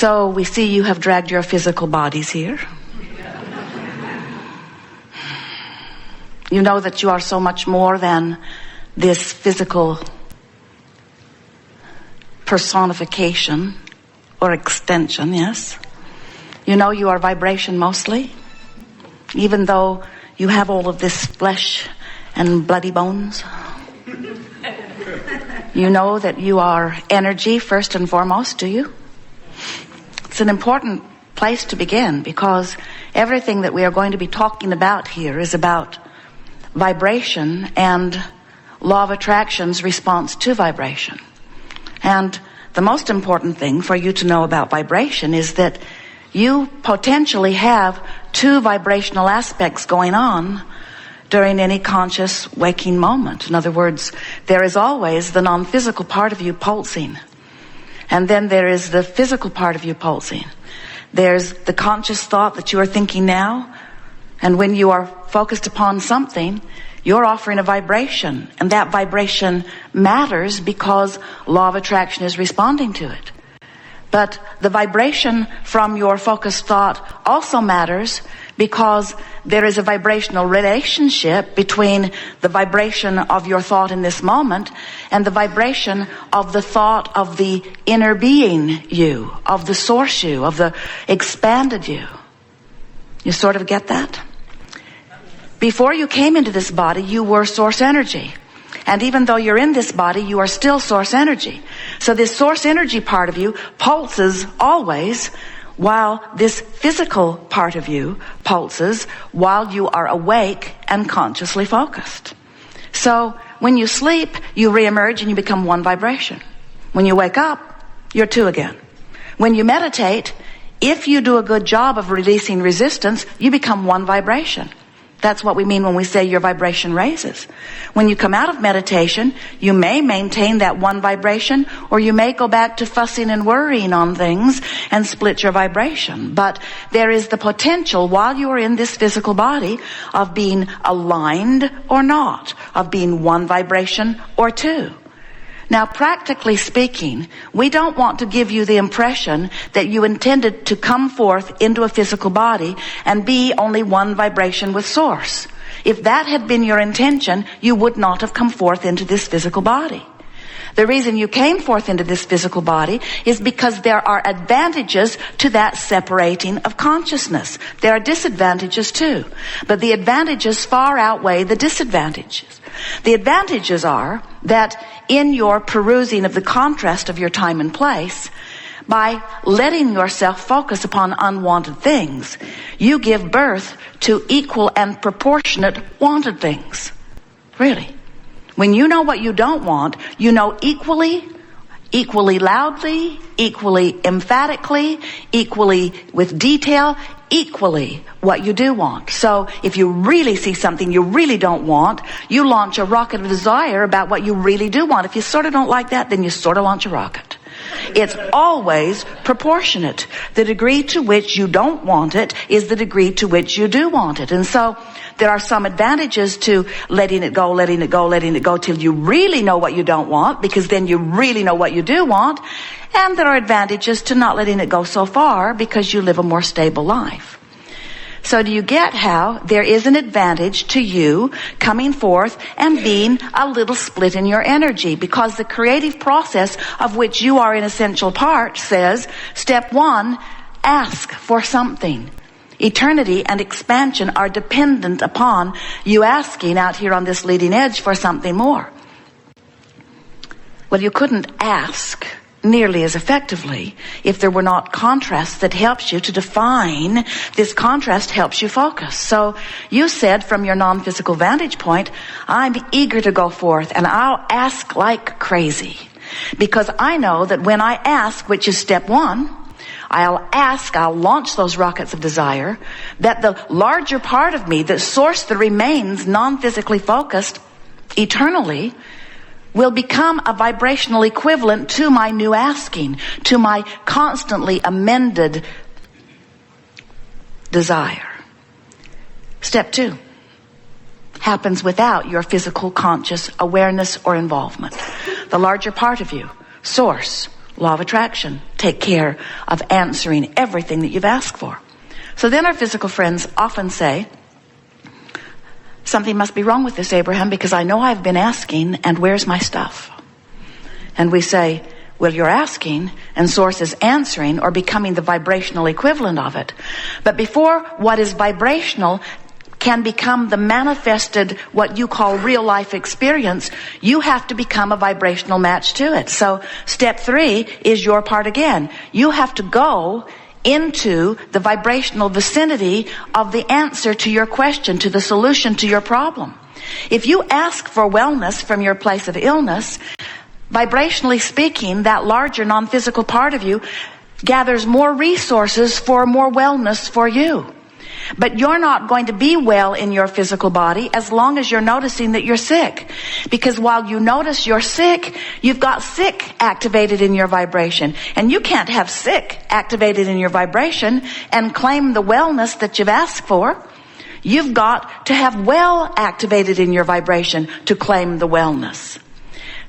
So we see you have dragged your physical bodies here. You know that you are so much more than this physical personification or extension, yes? You know you are vibration mostly, even though you have all of this flesh and bloody bones. You know that you are energy first and foremost, do you? It's an important place to begin, because everything that we are going to be talking about here is about vibration and law of attraction's response to vibration. And the most important thing for you to know about vibration is that you potentially have two vibrational aspects going on during any conscious waking moment. In other words, there is always the non-physical part of you pulsing. And then there is the physical part of you pulsing. There's the conscious thought that you are thinking now. And when you are focused upon something, you're offering a vibration. And that vibration matters because law of attraction is responding to it. But the vibration from your focused thought also matters because there is a vibrational relationship between the vibration of your thought in this moment and the vibration of the thought of the inner being you, of the source you, of the expanded you. You sort of get that? Before you came into this body, you were source energy. And even though you're in this body, you are still source energy. So this source energy part of you pulses always, while this physical part of you pulses while you are awake and consciously focused. So when you sleep, you reemerge and you become one vibration. When you wake up, you're two again. When you meditate, if you do a good job of releasing resistance, you become one vibration. That's what we mean when we say your vibration raises. When you come out of meditation, you may maintain that one vibration, or you may go back to fussing and worrying on things and split your vibration. But there is the potential, while you are in this physical body, of being aligned or not, of being one vibration or two. Now, practically speaking, we don't want to give you the impression that you intended to come forth into a physical body and be only one vibration with source. If that had been your intention, you would not have come forth into this physical body. The reason you came forth into this physical body is because there are advantages to that separating of consciousness. There are disadvantages too, but the advantages far outweigh the disadvantages. The advantages are that in your perusing of the contrast of your time and place, by letting yourself focus upon unwanted things, you give birth to equal and proportionate wanted things. Really. When you know what you don't want, you know equally loudly, equally emphatically, equally with detail, equally what you do want. So if you really see something you really don't want, you launch a rocket of desire about what you really do want. If you sort of don't like that, then you sort of launch a rocket. It's always proportionate. The degree to which you don't want it is the degree to which you do want it. And so there are some advantages to letting it go till you really know what you don't want, because then you really know what you do want. And there are advantages to not letting it go so far, because you live a more stable life. So do you get how there is an advantage to you coming forth and being a little split in your energy? Because the creative process of which you are an essential part says, step one, ask for something. Eternity and expansion are dependent upon you asking out here on this leading edge for something more. Well, you couldn't ask nearly as effectively if there were not contrasts that helps you to define. This contrast helps you focus. So you said from your non-physical vantage point, I'm eager to go forth and I'll ask like crazy. Because I know that when I ask, which is step one, I'll launch those rockets of desire, that the larger part of me, the source that remains non-physically focused eternally, will become a vibrational equivalent to my new asking, to my constantly amended desire. Step two happens without your physical conscious awareness or involvement. The larger part of you, source, law of attraction, take care of answering everything that you've asked for. So then our physical friends often say, something must be wrong with this, Abraham, because I know I've been asking, and where's my stuff? And we say, well, you're asking, and Source is answering or becoming the vibrational equivalent of it. But before what is vibrational can become the manifested, what you call real life experience, you have to become a vibrational match to it. So step 3 is your part again. You have to go into the vibrational vicinity of the answer to your question, to the solution to your problem. If you ask for wellness from your place of illness, vibrationally speaking, that larger non-physical part of you gathers more resources for more wellness for you. But you're not going to be well in your physical body as long as you're noticing that you're sick. Because while you notice you're sick, you've got sick activated in your vibration. And you can't have sick activated in your vibration and claim the wellness that you've asked for. You've got to have well activated in your vibration to claim the wellness.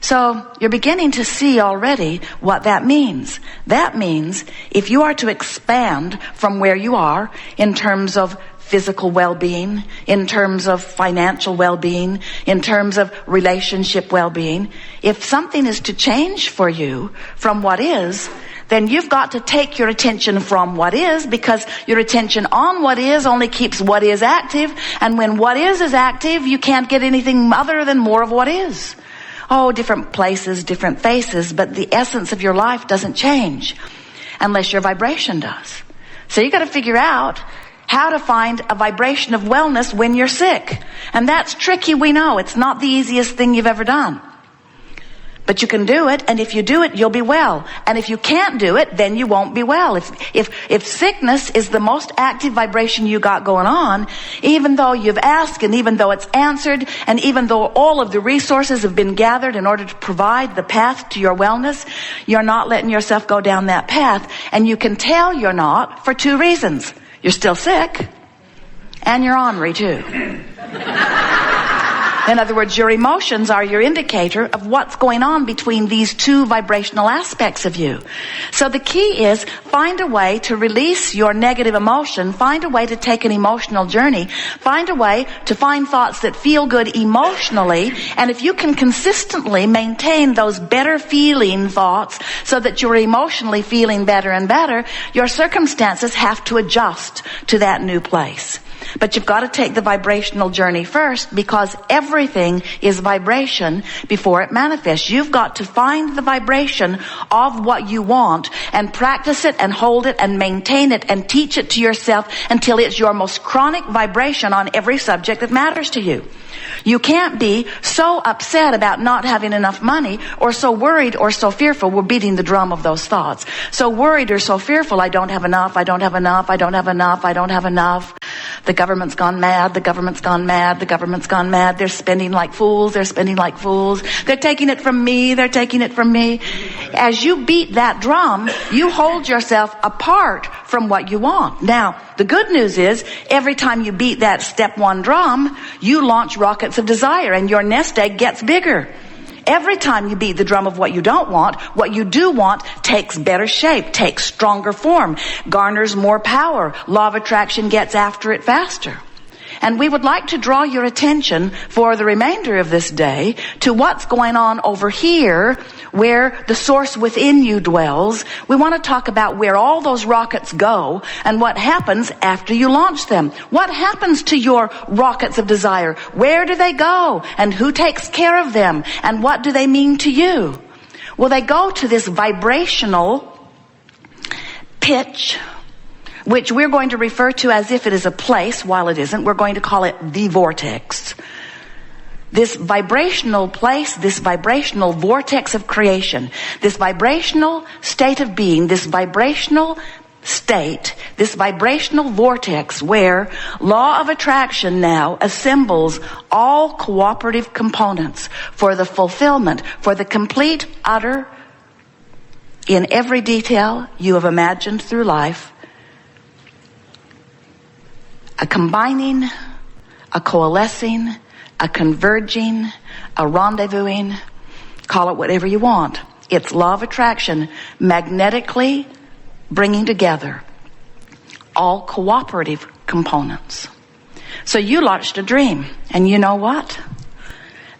So you're beginning to see already what that means. That means if you are to expand from where you are in terms of physical well-being, in terms of financial well-being, in terms of relationship well-being, if something is to change for you from what is, then you've got to take your attention from what is, because your attention on what is only keeps what is active. And when what is active, you can't get anything other than more of what is. Oh, different places, different faces, but the essence of your life doesn't change unless your vibration does. So you got to figure out how to find a vibration of wellness when you're sick. And that's tricky, we know. It's not the easiest thing you've ever done. But you can do it, and if you do it, you'll be well. And if you can't do it, then you won't be well. If sickness is the most active vibration you got going on, even though you've asked, and even though it's answered, and even though all of the resources have been gathered in order to provide the path to your wellness, you're not letting yourself go down that path. And you can tell you're not for 2 reasons. You're still sick, and you're ornery too. In other words, your emotions are your indicator of what's going on between these 2 vibrational aspects of you. So the key is find a way to release your negative emotion, find a way to take an emotional journey, find a way to find thoughts that feel good emotionally, and if you can consistently maintain those better feeling thoughts so that you're emotionally feeling better and better, your circumstances have to adjust to that new place. But you've got to take the vibrational journey first, because everything is vibration before it manifests. You've got to find the vibration of what you want and practice it and hold it and maintain it and teach it to yourself until it's your most chronic vibration on every subject that matters to you. You can't be so upset about not having enough money, or so worried or so fearful. We're beating the drum of those thoughts. So worried or so fearful, I don't have enough, I don't have enough, I don't have enough, I don't have enough. The government's gone mad, the government's gone mad, the government's gone mad. They're spending like fools, they're spending like fools. They're taking it from me, they're taking it from me. As you beat that drum, you hold yourself apart from what you want. Now, the good news is, every time you beat that step 1 drum, you launch rockets of desire, and your nest egg gets bigger. Every time you beat the drum of what you don't want, what you do want takes better shape, takes stronger form, garners more power. Law of attraction gets after it faster. And we would like to draw your attention for the remainder of this day to what's going on over here, where the source within you dwells. We want to talk about where all those rockets go and what happens after you launch them. What happens to your rockets of desire? Where do they go? And who takes care of them? And what do they mean to you? Well, they go to this vibrational pitch, which we're going to refer to as if it is a place, while it isn't. We're going to call it the vortex. This vibrational place, this vibrational vortex of creation, this vibrational state of being, this vibrational state, this vibrational vortex where law of attraction now assembles all cooperative components for the fulfillment, for the complete, utter, in every detail you have imagined through life, a combining, a coalescing, a converging, a rendezvousing, call it whatever you want. It's law of attraction magnetically bringing together all cooperative components. So you launched a dream, and you know what?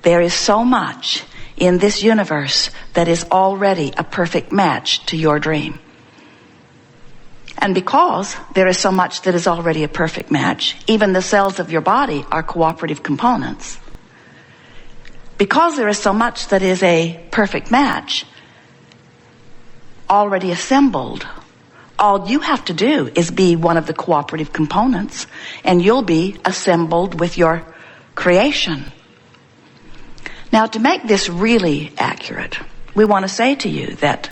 There is so much in this universe that is already a perfect match to your dream. And because there is so much that is already a perfect match, even the cells of your body are cooperative components. Because there is so much that is a perfect match, already assembled, all you have to do is be one of the cooperative components, and you'll be assembled with your creation. Now, to make this really accurate, we want to say to you that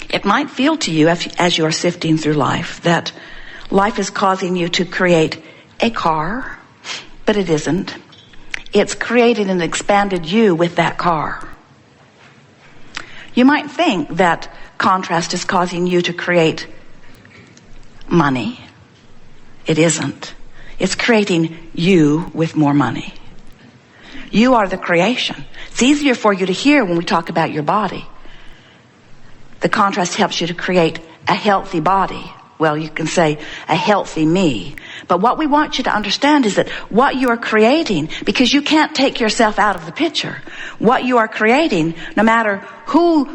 it might feel to you as you're sifting through life that life is causing you to create a car, but it isn't. It's created and expanded you with that car. You might think that contrast is causing you to create money. It isn't. It's creating you with more money. You are the creation. It's easier for you to hear when we talk about your body. The contrast helps you to create a healthy body. Well, you can say a healthy me. But what we want you to understand is that what you are creating, because you can't take yourself out of the picture, what you are creating, no matter who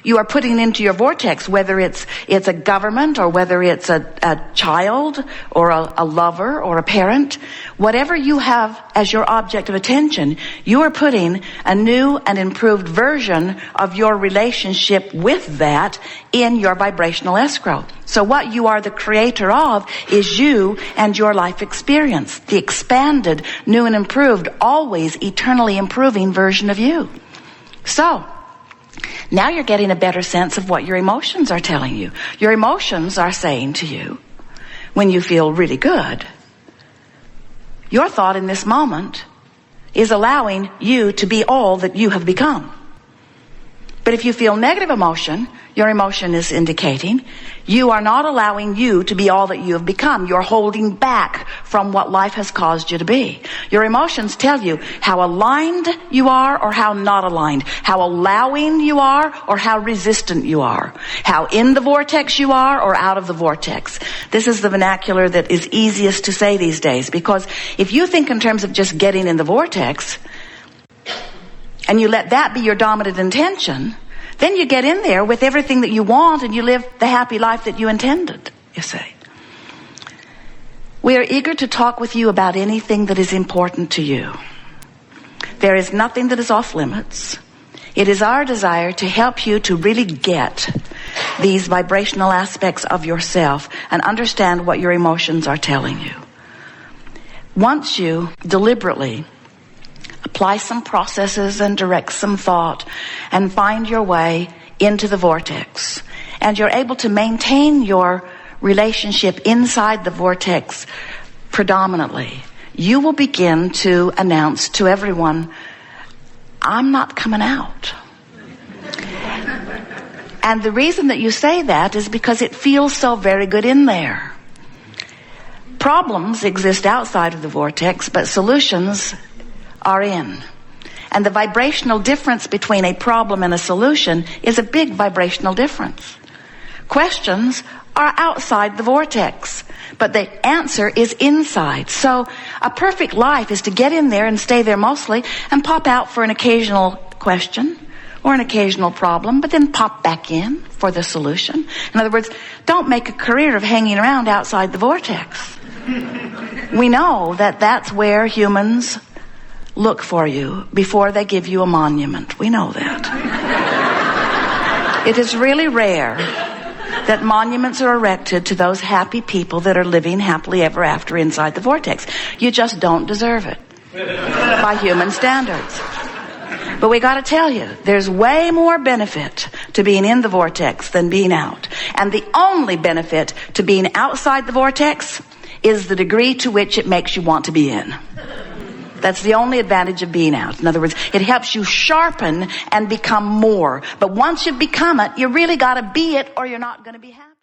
you are putting into your vortex, whether it's a government or whether it's a child or a lover or a parent, whatever you have as your object of attention, you are putting a new and improved version of your relationship with that in your vibrational escrow. So what you are the creator of is you and your life experience, the expanded, new and improved, always eternally improving version of you. So now you're getting a better sense of what your emotions are telling you. Your emotions are saying to you, when you feel really good, your thought in this moment is allowing you to be all that you have become. But if you feel negative emotion, your emotion is indicating you are not allowing you to be all that you have become. You're holding back from what life has caused you to be. Your emotions tell you how aligned you are or how not aligned, how allowing you are or how resistant you are, how in the vortex you are or out of the vortex. This is the vernacular that is easiest to say these days, because if you think in terms of just getting in the vortex and you let that be your dominant intention, then you get in there with everything that you want and you live the happy life that you intended, you say. We are eager to talk with you about anything that is important to you. There is nothing that is off limits. It is our desire to help you to really get these vibrational aspects of yourself and understand what your emotions are telling you. Once you deliberately apply some processes and direct some thought and find your way into the vortex, and you're able to maintain your relationship inside the vortex predominantly, you will begin to announce to everyone, I'm not coming out. And the reason that you say that is because it feels so very good in there. Problems exist outside of the vortex, but solutions are in. And the vibrational difference between a problem and a solution is a big vibrational difference. Questions are outside the vortex, but the answer is inside. So a perfect life is to get in there and stay there mostly and pop out for an occasional question or an occasional problem, but then pop back in for the solution. In other words, don't make a career of hanging around outside the vortex. We know that that's where humans look for you before they give you a monument. We know that. It is really rare that monuments are erected to those happy people that are living happily ever after inside the vortex. You just don't deserve it by human standards. But we got to tell you, there's way more benefit to being in the vortex than being out. And the only benefit to being outside the vortex is the degree to which it makes you want to be in. That's the only advantage of being out. In other words, it helps you sharpen and become more. But once you've become it, you really got to be it or you're not going to be happy.